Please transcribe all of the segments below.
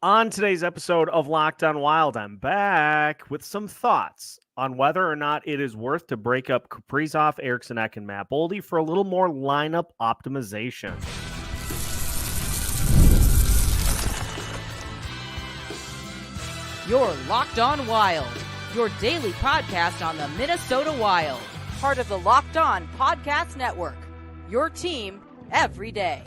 On today's episode of Locked On Wild, I'm back with some thoughts on whether or not it is worth to break up Kaprizov-Eriksson Ek and Boldy for a little more lineup optimization. You're Locked On Wild, your daily podcast on the Minnesota Wild, part of the Locked On Podcast Network, your team every day.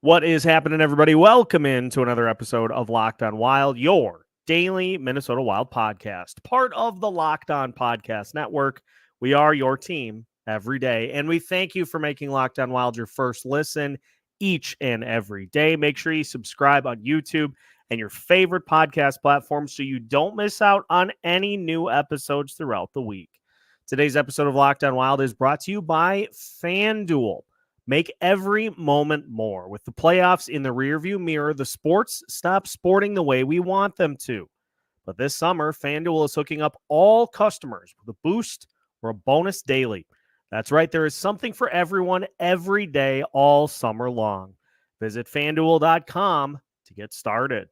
What is happening, everybody? Welcome into another episode of Locked On Wild, your daily Minnesota Wild podcast, part of the Locked On Podcast Network. We are your team every day, and we thank you for making Locked On Wild your first listen each and every day. Make sure you subscribe on YouTube and your favorite podcast platform so you don't miss out on any new episodes throughout the week. Today's episode of Locked On Wild is brought to you by FanDuel. Make every moment more. With the playoffs in the rearview mirror, the sports stop sporting the way we want them to. But this summer, FanDuel is hooking up all customers with a boost or a bonus daily. That's right, there is something for everyone every day all summer long. Visit FanDuel.com to get started.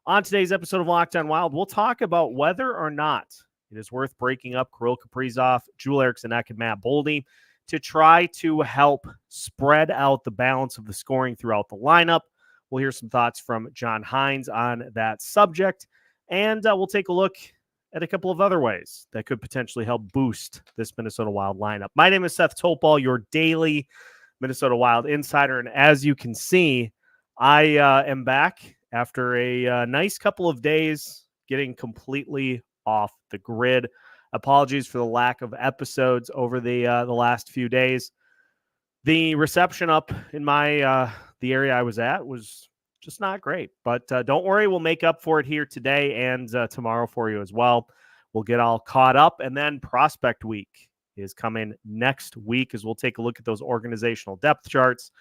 On today's episode of Locked On Wild, we'll talk about whether or not it is worth breaking up Kirill Kaprizov, Eriksson Ek, and Boldy to try to help spread out the balance of the scoring throughout the lineup. We'll hear some thoughts from John Hynes on that subject, and we'll take a look at a couple of other ways that could potentially help boost this Minnesota Wild lineup. My name is Seth Topal, your daily Minnesota Wild insider, and as you can see, I am back after a nice couple of days getting completely off the grid. Apologies for the lack of episodes over the last few days. The reception up in my the area I was at was just not great. But don't worry, we'll make up for it here today and tomorrow for you as well. We'll get all caught up. And then Prospect Week is coming next week as we'll take a look at those organizational depth charts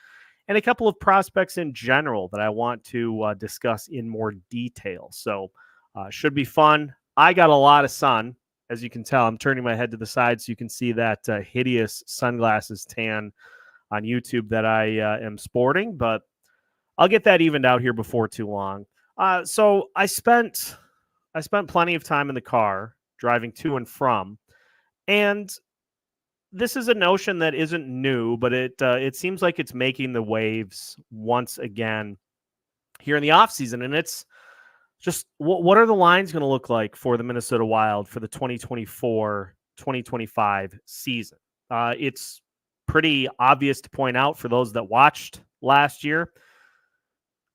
and a couple of prospects in general that I want to discuss in more detail. So should be fun. I got a lot of sun. As you can tell, I'm turning my head to the side so you can see that hideous sunglasses tan on YouTube that I am sporting, but I'll get that evened out here before too long. So I spent plenty of time in the car driving to and from, and this is a notion that isn't new, but it seems like it's making the waves once again here in the offseason, and it's just what are the lines going to look like for the Minnesota Wild for the 2024-2025 season? It's pretty obvious to point out for those that watched last year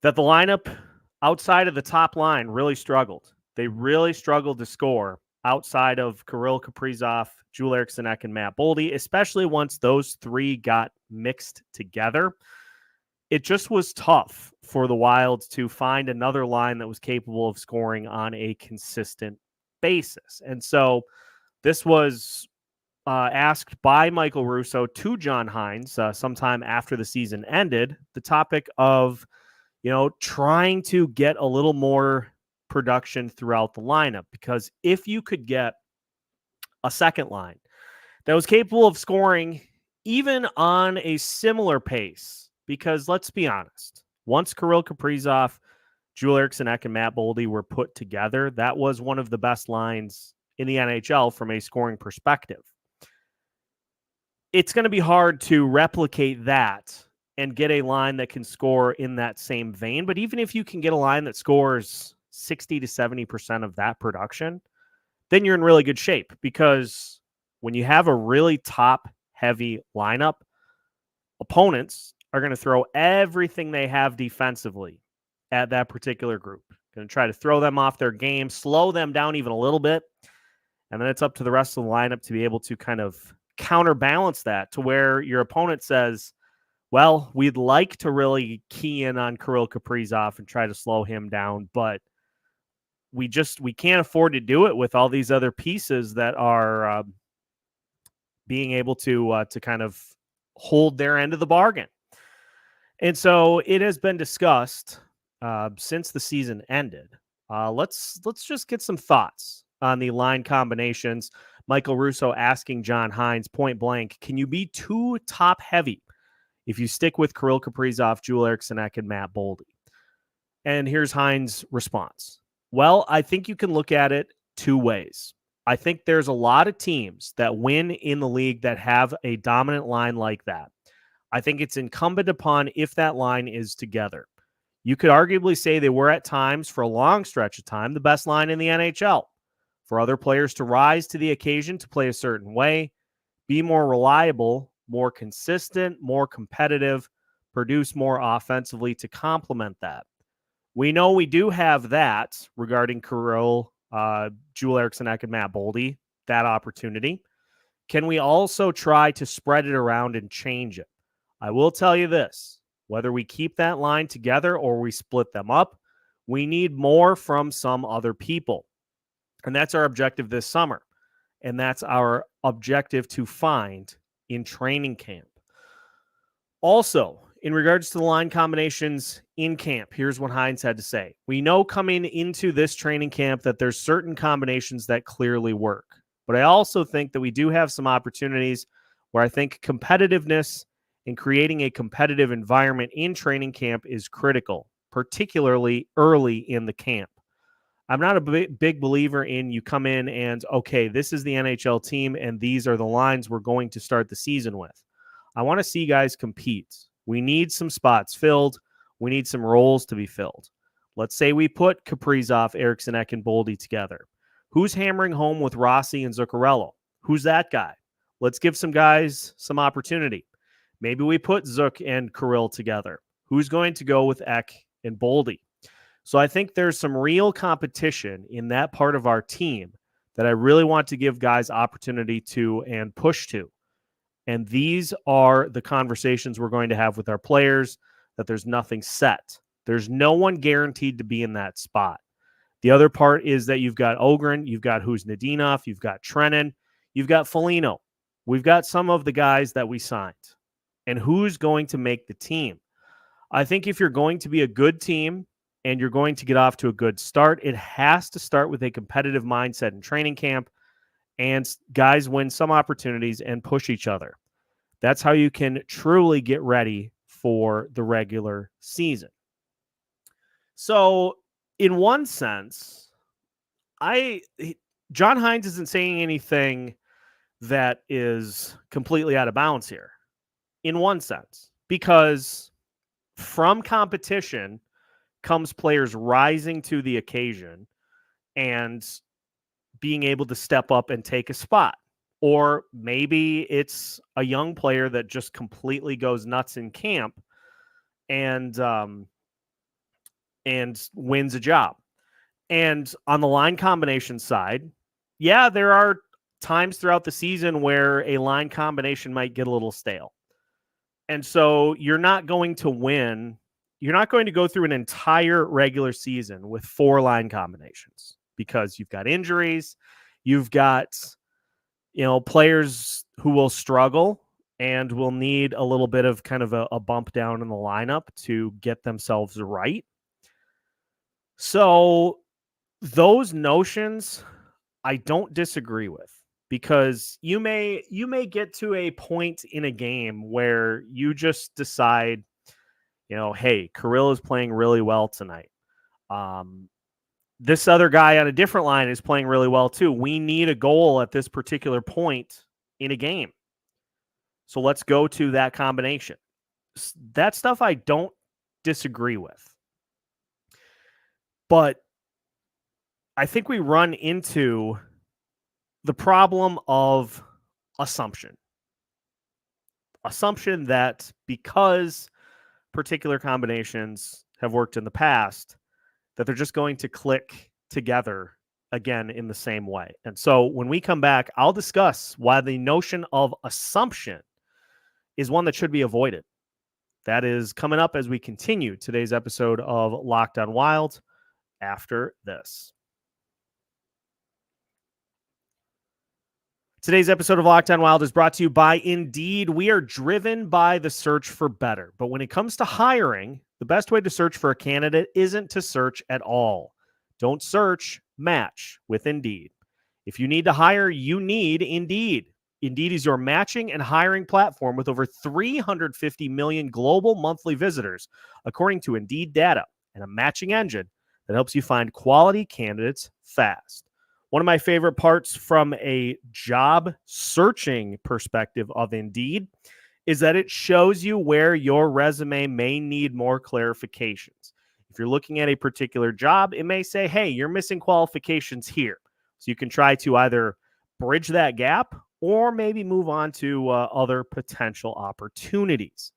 that the lineup outside of the top line really struggled. They really struggled to score outside of Kirill Kaprizov, Eriksson Ek, and Boldy, especially once those three got mixed together. It just was tough for the Wild to find another line that was capable of scoring on a consistent basis. And so this was asked by Michael Russo to John Hynes sometime after the season ended, the topic of, trying to get a little more production throughout the lineup. Because if you could get a second line that was capable of scoring even on a similar pace, because let's be honest, once Kirill Kaprizov, Eriksson Ek, and Boldy were put together, that was one of the best lines in the NHL from a scoring perspective. It's going to be hard to replicate that and get a line that can score in that same vein. But even if you can get a line that scores 60 to 70% of that production, then you're in really good shape, because when you have a really top-heavy lineup, opponents are going to throw everything they have defensively at that particular group. Going to try to throw them off their game, slow them down even a little bit, and then it's up to the rest of the lineup to be able to kind of counterbalance that to where your opponent says, well, we'd like to really key in on Kirill Kaprizov and try to slow him down, but we can't afford to do it with all these other pieces that are being able to kind of hold their end of the bargain. And so it has been discussed since the season ended. Let's just get some thoughts on the line combinations. Michael Russo asking John Hynes point blank, can you be too top heavy if you stick with Kirill Kaprizov, Eriksson Ek, and Boldy? And here's Hynes' response. Well, I think you can look at it two ways. I think there's a lot of teams that win in the league that have a dominant line like that. I think it's incumbent upon if that line is together. You could arguably say they were at times, for a long stretch of time, the best line in the NHL. For other players to rise to the occasion to play a certain way, be more reliable, more consistent, more competitive, produce more offensively to complement that. We know we do have that regarding Kirill, Joel Eriksson Ek, and Matt-Boldy, that opportunity. Can we also try to spread it around and change it? I will tell you this, whether we keep that line together or we split them up, we need more from some other people. And that's our objective this summer. And that's our objective to find in training camp. Also, in regards to the line combinations in camp, here's what Hynes had to say. We know coming into this training camp that there's certain combinations that clearly work. But I also think that we do have some opportunities where I think competitiveness and creating a competitive environment in training camp is critical, particularly early in the camp. I'm not a big believer in you come in and, okay, this is the NHL team and these are the lines we're going to start the season with. I want to see guys compete. We need some spots filled. We need some roles to be filled. Let's say we put Kaprizov-Eriksson Ek-Boldy together. Who's hammering home with Rossi and Zuccarello? Who's that guy? Let's give some guys some opportunity. Maybe we put Zook and Kirill together. Who's going to go with Ek and Boldy? So I think there's some real competition in that part of our team that I really want to give guys opportunity to and push to. And these are the conversations we're going to have with our players, that there's nothing set. There's no one guaranteed to be in that spot. The other part is that you've got Ogren, you've got Huznadinov, you've got Trenin, you've got Foligno. We've got some of the guys that we signed. And who's going to make the team? I think if you're going to be a good team and you're going to get off to a good start, it has to start with a competitive mindset in training camp, and guys win some opportunities and push each other. That's how you can truly get ready for the regular season. So in one sense, John Hynes isn't saying anything that is completely out of bounds here, in one sense, because from competition comes players rising to the occasion and being able to step up and take a spot. Or maybe it's a young player that just completely goes nuts in camp and wins a job. And on the line combination side, yeah, there are times throughout the season where a line combination might get a little stale. And so you're not going to win. You're not going to go through an entire regular season with 4 line combinations because you've got injuries. You've got, players who will struggle and will need a little bit of kind of a bump down in the lineup to get themselves right. So those notions I don't disagree with, because you may get to a point in a game where you just decide, hey, Kirill is playing really well tonight. This other guy on a different line is playing really well too. We need a goal at this particular point in a game. So let's go to that combination. That stuff I don't disagree with. But I think we run into the problem of assumption. Assumption that because particular combinations have worked in the past, that they're just going to click together again in the same way. And so when we come back, I'll discuss why the notion of assumption is one that should be avoided. That is coming up as we continue today's episode of Locked On Wild after this. Today's episode of Locked On Wild is brought to you by Indeed. We are driven by the search for better. But when it comes to hiring, the best way to search for a candidate isn't to search at all. Don't search, match with Indeed. If you need to hire, you need Indeed. Indeed is your matching and hiring platform with over 350 million global monthly visitors, according to Indeed data. and a matching engine that helps you find quality candidates fast. One of my favorite parts from a job searching perspective of Indeed is that it shows you where your resume may need more clarifications. If you're looking at a particular job, it may say, hey, you're missing qualifications here. So you can try to either bridge that gap or maybe move on to other potential opportunities.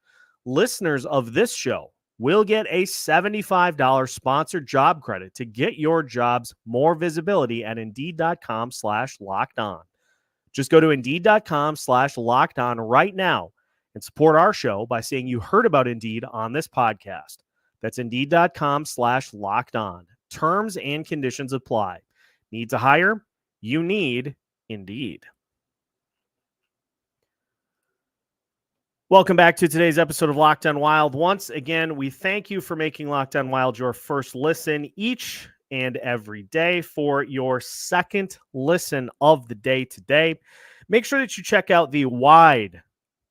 Listeners of this show will get a $75 sponsored job credit to get your jobs more visibility at Indeed.com/lockedon. Just go to Indeed.com/lockedon right now and support our show by saying you heard about Indeed on this podcast. That's Indeed.com/lockedon. Terms and conditions apply. Need to hire? You need Indeed. Welcome back to today's episode of Locked On Wild. Once again, we thank you for making Locked On Wild your first listen each and every day. For your second listen of the day today, make sure that you check out the wide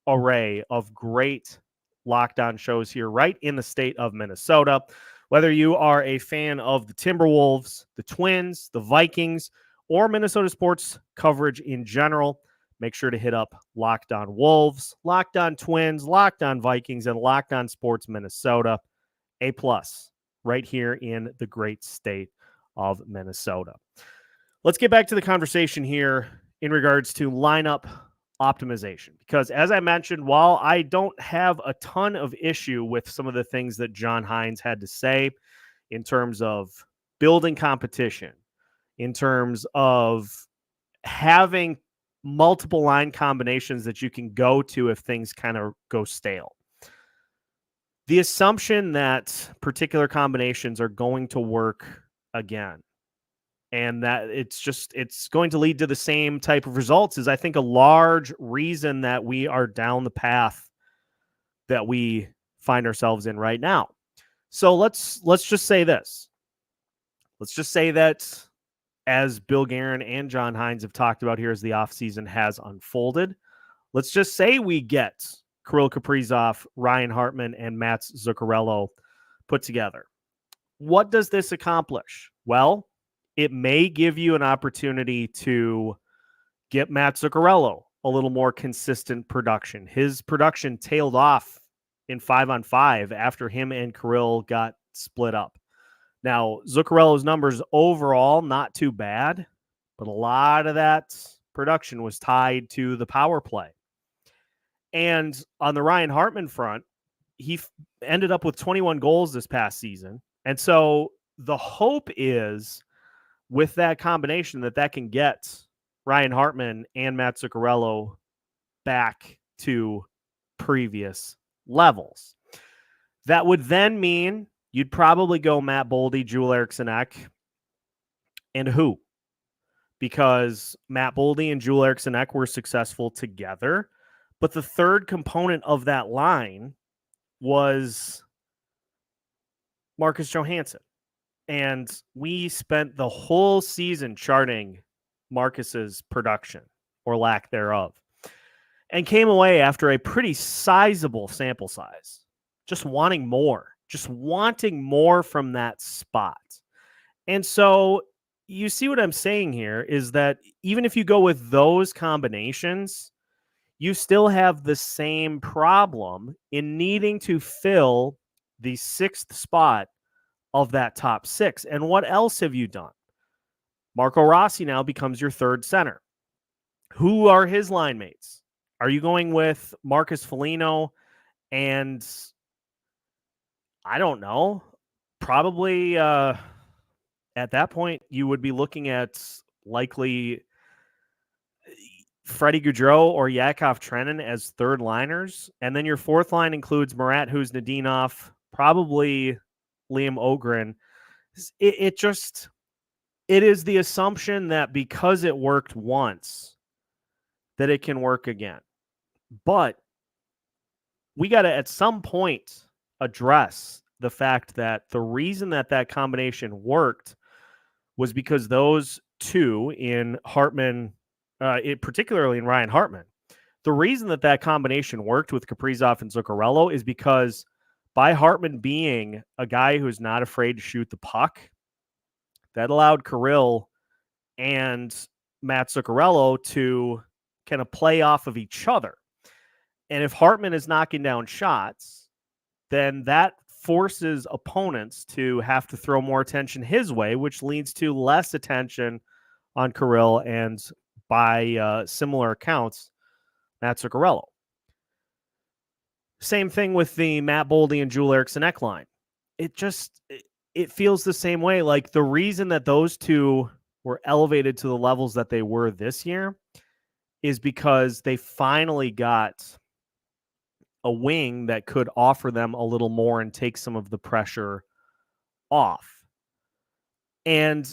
array of great Locked On shows here right in the state of Minnesota. Whether you are a fan of the Timberwolves, the Twins, the Vikings, or Minnesota sports coverage in general, make sure to hit up Locked On Wolves, Locked On Twins, Locked On Vikings, and Locked On Sports Minnesota. A+ right here in the great state of Minnesota. Let's get back to the conversation here in regards to lineup optimization, because as I mentioned, while I don't have a ton of issue with some of the things that John Hynes had to say in terms of building competition, in terms of having multiple line combinations that you can go to if things kind of go stale, the assumption that particular combinations are going to work again and that it's going to lead to the same type of results is, I think, a large reason that we are down the path that we find ourselves in right now. So let's just say this. Let's just say that, as Bill Guerin and John Hynes have talked about here as the offseason has unfolded, let's just say we get Kirill Kaprizov, Ryan Hartman, and Mats Zuccarello put together. What does this accomplish? Well, it may give you an opportunity to get Mats Zuccarello a little more consistent production. His production tailed off in 5-on-5 after him and Kirill got split up. Now, Zuccarello's numbers overall, not too bad, but a lot of that production was tied to the power play. And on the Ryan Hartman front, he ended up with 21 goals this past season. And so the hope is, with that combination, that can get Ryan Hartman and Mats Zuccarello back to previous levels. That would then mean you'd probably go Matt Boldy, Joel Eriksson Ek, and who? Because Matt Boldy and Joel Eriksson Ek were successful together, but the third component of that line was Marcus Johansson. And we spent the whole season charting Marcus's production, or lack thereof, and came away after a pretty sizable sample size, just wanting more from that spot. And so you see what I'm saying here is that even if you go with those combinations, you still have the same problem in needing to fill the sixth spot of that top six. And what else have you done? Marco Rossi now becomes your third center. Who are his line mates? Are you going with Marcus Foligno and, I don't know, probably at that point you would be looking at likely Freddie Gaudreau or Yakov Trenin as third liners. And then your fourth line includes Marat Huznadinov, probably Liam Ogren. It is the assumption that because it worked once, that it can work again. But we got to, at some point, address the fact that the reason that combination worked was because those two in Hartman, particularly in Ryan Hartman, the reason that combination worked with Kaprizov and Zuccarello is because by Hartman being a guy who's not afraid to shoot the puck, that allowed Kirill and Matt Zuccarello to kind of play off of each other. And if Hartman is knocking down shots, then that forces opponents to have to throw more attention his way, which leads to less attention on Kirill and, by similar accounts, Matt Zuccarello. Same thing with the Matt Boldy and Joel-Eriksson Ek line. It feels the same way. Like, the reason that those two were elevated to the levels that they were this year is because they finally got a wing that could offer them a little more and take some of the pressure off. And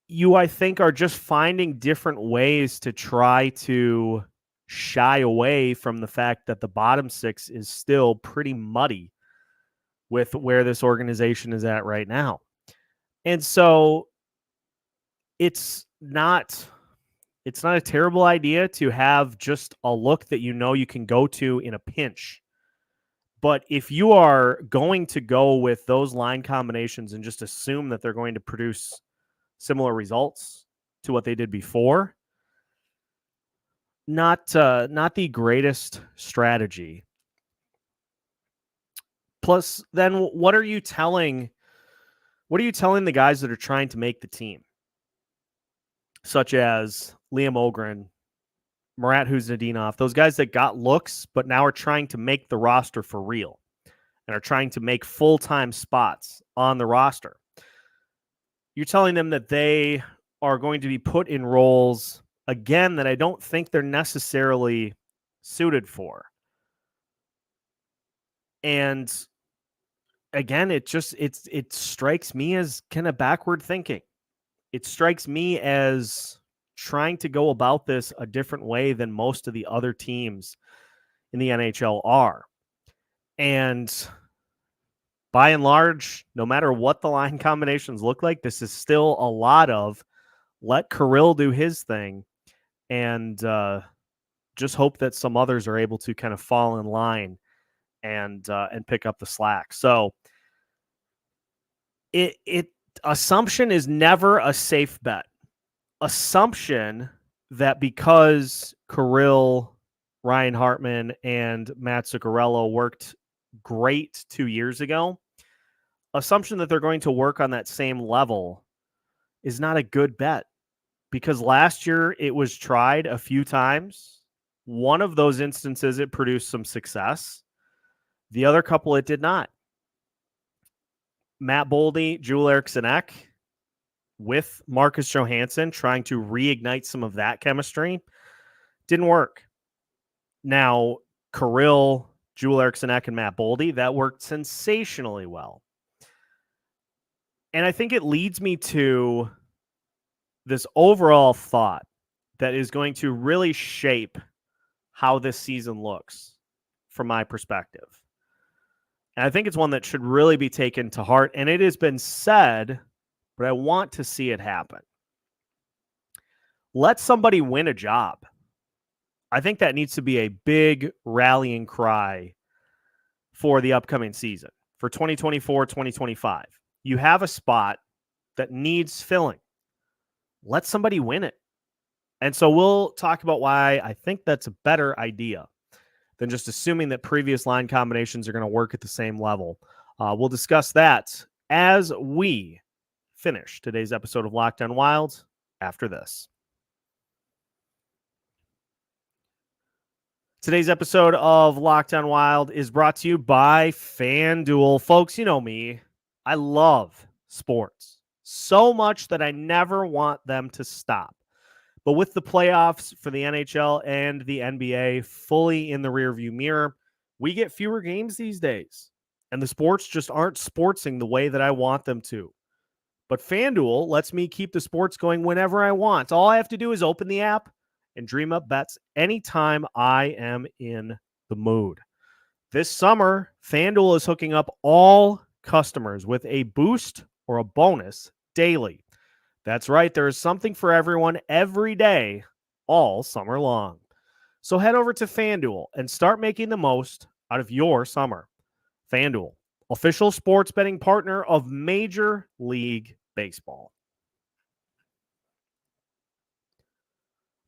you, I think, are just finding different ways to try to shy away from the fact that the bottom six is still pretty muddy with where this organization is at right now. And so it's not a terrible idea to have just a look that you know you can go to in a pinch. But if you are going to go with those line combinations and just assume that they're going to produce similar results to what they did before, not the greatest strategy. Plus, then what are you telling the guys that are trying to make the team, such as Liam Ogren, Marat Huznadinov, those guys that got looks but now are trying to make the roster for real and are trying to make full-time spots on the roster? You're telling them that they are going to be put in roles, again, that I don't think they're necessarily suited for. And again, it strikes me as kind of backward thinking. It strikes me as trying to go about this a different way than most of the other teams in the NHL are. And by and large, no matter what the line combinations look like, this is still a lot of let Kirill do his thing and just hope that some others are able to kind of fall in line and pick up the slack. So assumption is never a safe bet. Assumption that because Kirill, Ryan Hartman, and Matt Zuccarello worked great 2 years ago, assumption that they're going to work on that same level is not a good bet, because last year it was tried a few times. One of those instances, it produced some success. The other couple, it did not. Matt Boldy, Joel-Eriksson Ek, with Marcus Johansson trying to reignite some of that chemistry, didn't work. Now, Kirill, Joel-Eriksson Ek, and Matt Boldy, that worked sensationally well. And I think it leads me to this overall thought that is going to really shape how this season looks from my perspective. And I think it's one that should really be taken to heart. And it has been said, but I want to see it happen. Let somebody win a job. I think that needs to be a big rallying cry for the upcoming season, for 2024-2025. You have a spot that needs filling. Let somebody win it. And so we'll talk about why I think that's a better idea than just assuming that previous line combinations are going to work at the same level. We'll discuss that as we finish today's episode of Locked On Wild after this. Today's episode of Locked On Wild is brought to you by FanDuel. Folks, you know me. I love sports so much that I never want them to stop. But with the playoffs for the NHL and the NBA fully in the rearview mirror, we get fewer games these days. And the sports just aren't sportsing the way that I want them to. But FanDuel lets me keep the sports going whenever I want. All I have to do is open the app and dream up bets anytime I am in the mood. This summer, FanDuel is hooking up all customers with a boost or a bonus daily. That's right, there is something for everyone every day, all summer long. So head over to FanDuel and start making the most out of your summer. FanDuel, official sports betting partner of Major League Baseball.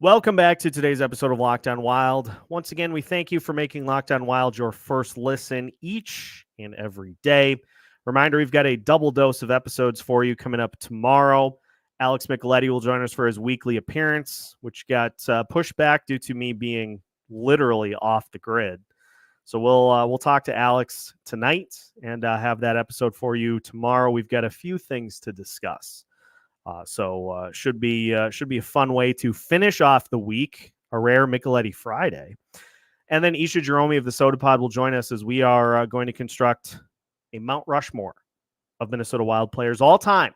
Welcome back to today's episode of Locked On Wild. Once again, we thank you for making Locked On Wild your first listen each and every day. Reminder, we've got a double dose of episodes for you coming up tomorrow. Alex Micheletti will join us for his weekly appearance, which got pushed back due to me being literally off the grid. So we'll talk to Alex tonight and have that episode for you tomorrow. We've got a few things to discuss. So should be a fun way to finish off the week, a rare Micheletti Friday. And then Isha Jerome of the Soda Pod will join us as we are going to construct a Mount Rushmore of Minnesota Wild players all time.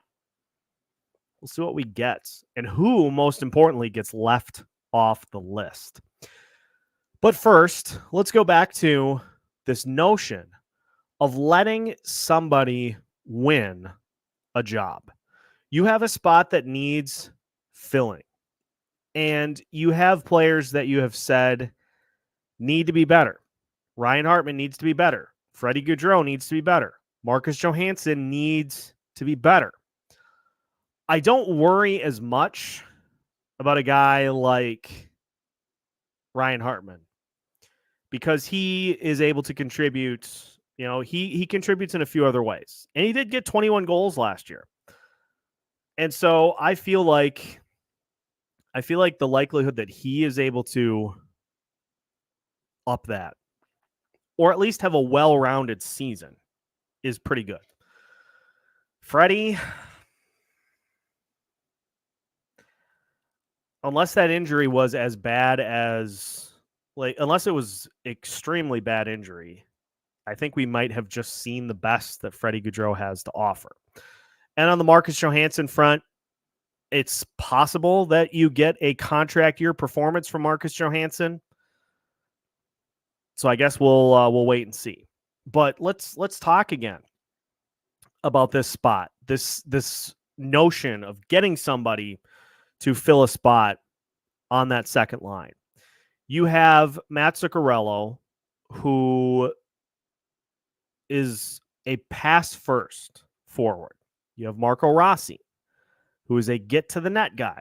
We'll see what we get and who, most importantly, gets left off the list. But first, let's go back to this notion of letting somebody win a job. You have a spot that needs filling, and you have players that you have said need to be better. Ryan Hartman needs to be better. Freddie Gaudreau needs to be better. Marcus Johansson needs to be better. I don't worry as much about a guy like Ryan Hartman because he is able to contribute. You know, he contributes in a few other ways, and he did get 21 goals last year. And so I feel like the likelihood that he is able to up that, or at least have a well-rounded season, is pretty good. Freddie, unless that injury was as bad as, unless it was extremely bad injury, I think we might have just seen the best that Freddie Gaudreau has to offer. And on the Marcus Johansson front, it's possible that you get a contract year performance from Marcus Johansson. So I guess we'll wait and see. But let's talk again about this spot. This notion of getting somebody to fill a spot on that second line. You have Matt Zuccarello, who is a pass first forward. You have Marco Rossi, who is a get-to-the-net guy.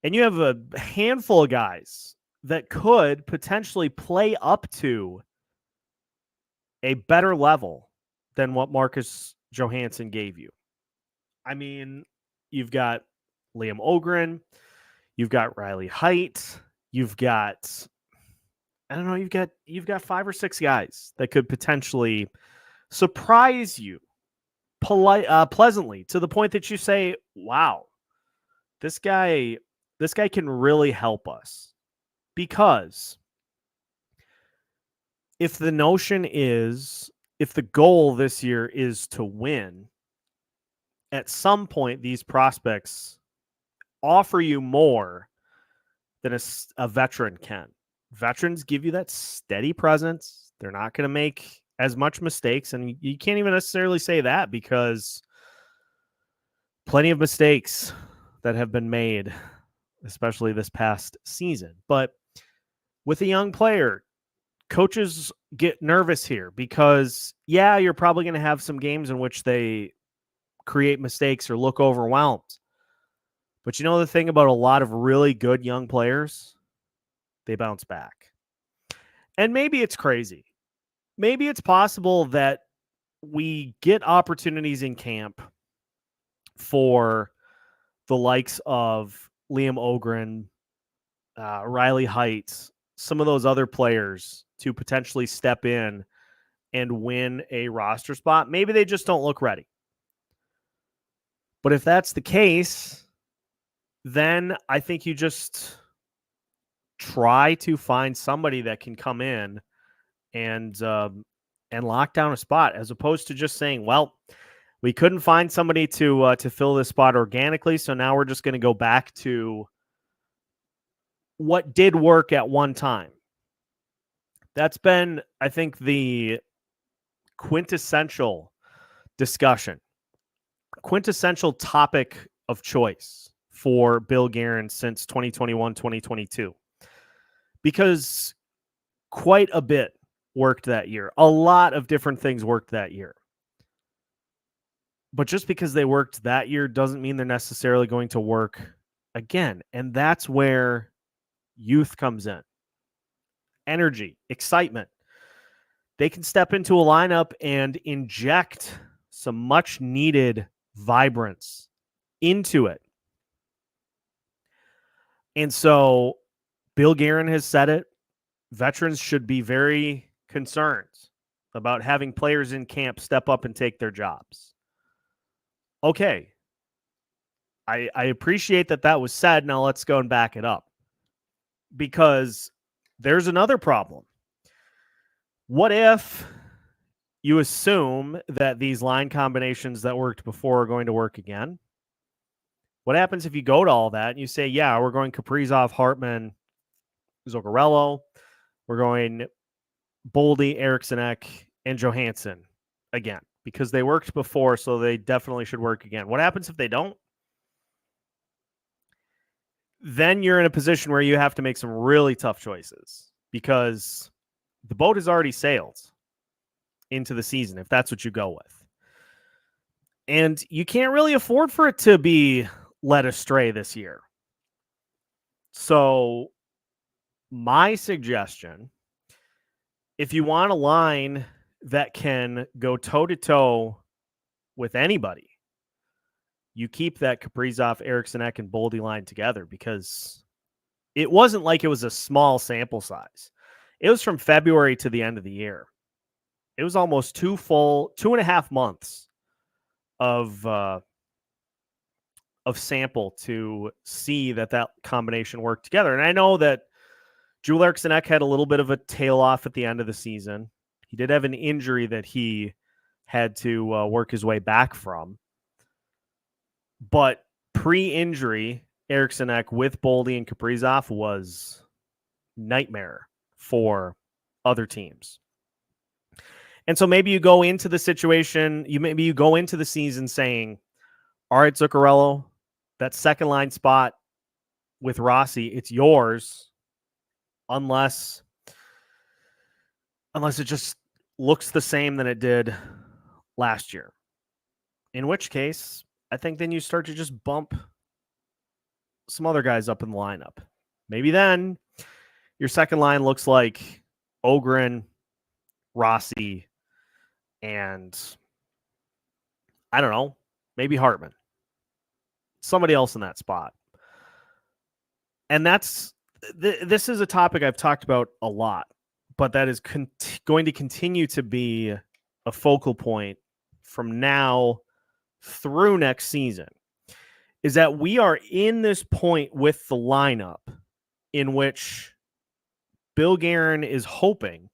And you have a handful of guys that could potentially play up to a better level than what Marcus Johansson gave you. I mean, you've got Liam Ogren, you've got Riley Heidt, you've got, I don't know, you've got 5 or 6 guys that could potentially surprise you pleasantly to the point that you say, wow, this guy can really help us. Because if the goal this year is to win, at some point these prospects offer you more than a veteran can. Veterans give you that steady presence. They're not going to make as much mistakes, and you can't even necessarily say that because plenty of mistakes that have been made, especially this past season. But with a young player, coaches get nervous here because, yeah, you're probably going to have some games in which they create mistakes or look overwhelmed. But you know the thing about a lot of really good young players? They bounce back. And maybe it's crazy. Maybe it's possible that we get opportunities in camp for the likes of Liam Ogren, Riley Heidt, some of those other players to potentially step in and win a roster spot. Maybe they just don't look ready. But if that's the case, then I think you just try to find somebody that can come in and lock down a spot, as opposed to just saying, well, we couldn't find somebody to fill this spot organically, so now we're just going to go back to what did work at one time. That's been, I think, the quintessential discussion, quintessential topic of choice for Bill Guerin since 2021, 2022. Because quite a bit worked that year. A lot of different things worked that year. But just because they worked that year doesn't mean they're necessarily going to work again. And that's where youth comes in. Energy, excitement. They can step into a lineup and inject some much needed vibrance into it. And so Bill Guerin has said it. Veterans should be very concerned about having players in camp step up and take their jobs. Okay. I appreciate that was said. Now let's go and back it up. Because there's another problem. What if you assume that these line combinations that worked before are going to work again? What happens if you go to all that and you say, yeah, we're going Kaprizov, Hartman, Zuccarello, we're going Boldy, Eriksson Ek, and Johansson again, because they worked before, so they definitely should work again. What happens if they don't? Then you're in a position where you have to make some really tough choices because the boat has already sailed into the season, if that's what you go with. And you can't really afford for it to be led astray this year. So my suggestion, if you want a line that can go toe-to-toe with anybody, you keep that Kaprizov-Eriksson Ek and Boldy line together, because it wasn't like it was a small sample size. It was from February to the end of the year. It was almost 2.5 months of sample to see that combination worked together. And I know that Joel Eriksson Ek had a little bit of a tail off at the end of the season. He did have an injury that he had to work his way back from. But pre-injury, Eriksson Ek with Boldy and Kaprizov was nightmare for other teams. And so maybe you go into the situation, you go into the season saying, all right, Zuccarello, that second line spot with Rossi, it's yours, unless it just looks the same than it did last year. In which case, I think then you start to just bump some other guys up in the lineup. Maybe then your second line looks like Ogren, Rossi, and I don't know, maybe Hartman. Somebody else in that spot. And this is a topic I've talked about a lot, but that is going to continue to be a focal point from now through next season, is that we are in this point with the lineup in which Bill Guerin is hoping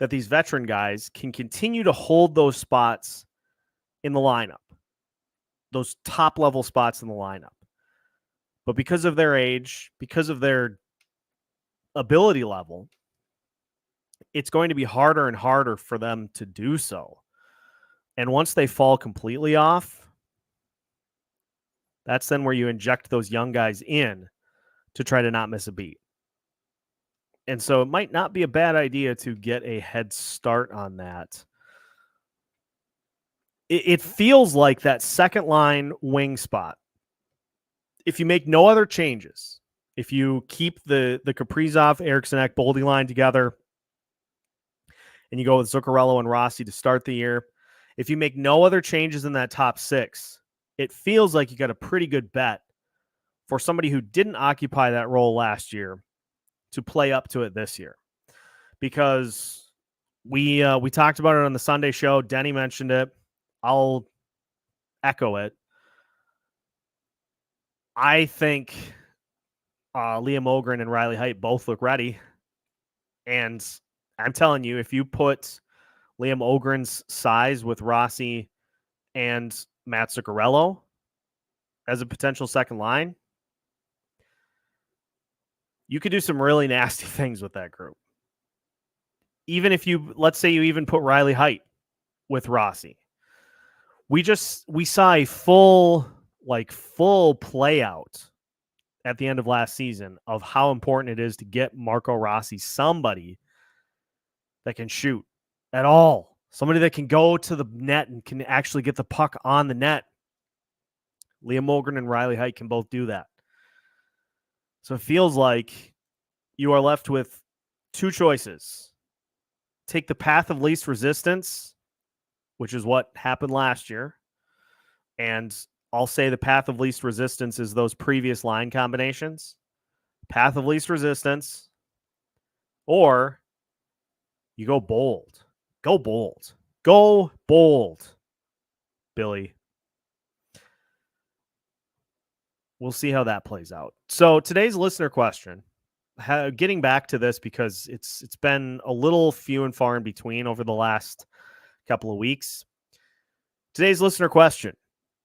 that these veteran guys can continue to hold those spots in the lineup, those top level spots in the lineup. But because of their age, because of their ability level, it's going to be harder and harder for them to do so. And once they fall completely off, that's then where you inject those young guys in to try to not miss a beat. And so it might not be a bad idea to get a head start on that. It feels like that second line wing spot, if you make no other changes, if you keep the Kaprizov, Eriksson Ek, Boldy line together, and you go with Zuccarello and Rossi to start the year, if you make no other changes in that top six, it feels like you got a pretty good bet for somebody who didn't occupy that role last year to play up to it this year. Because we talked about it on the Sunday show. Denny mentioned it. I'll echo it. I think Liam Ogren and Riley Heidt both look ready. And I'm telling you, if you put Liam Ogren's size with Rossi and Matt Zuccarello as a potential second line, you could do some really nasty things with that group. Even if let's say you even put Riley Heidt with Rossi. We saw a full play out at the end of last season of how important it is to get Marco Rossi somebody that can shoot at all. Somebody that can go to the net and can actually get the puck on the net. Liam Mogren and Riley Heidt can both do that. So it feels like you are left with two choices. Take the path of least resistance, which is what happened last year. And I'll say the path of least resistance is those previous line combinations. Path of least resistance. Or you go bold. Go bold. Go bold, Billy. We'll see how that plays out. So today's listener question, getting back to this because it's been a little few and far in between over the last couple of weeks. Today's listener question,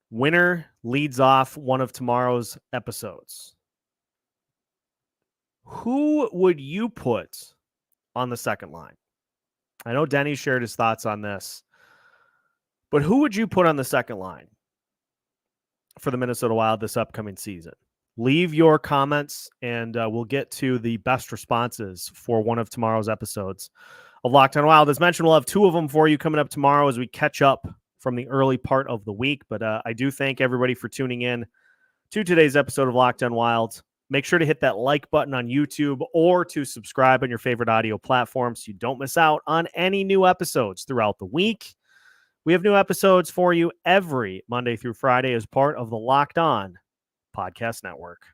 winner leads off one of tomorrow's episodes. Who would you put on the second line? I know Denny shared his thoughts on this, but who would you put on the second line for the Minnesota Wild this upcoming season? Leave your comments and we'll get to the best responses for one of tomorrow's episodes of Locked On Wild. As mentioned, we'll have two of them for you coming up tomorrow as we catch up from the early part of the week. But I do thank everybody for tuning in to today's episode of Locked On Wild. Make sure to hit that like button on YouTube or to subscribe on your favorite audio platform so you don't miss out on any new episodes throughout the week. We have new episodes for you every Monday through Friday as part of the Locked On Podcast Network.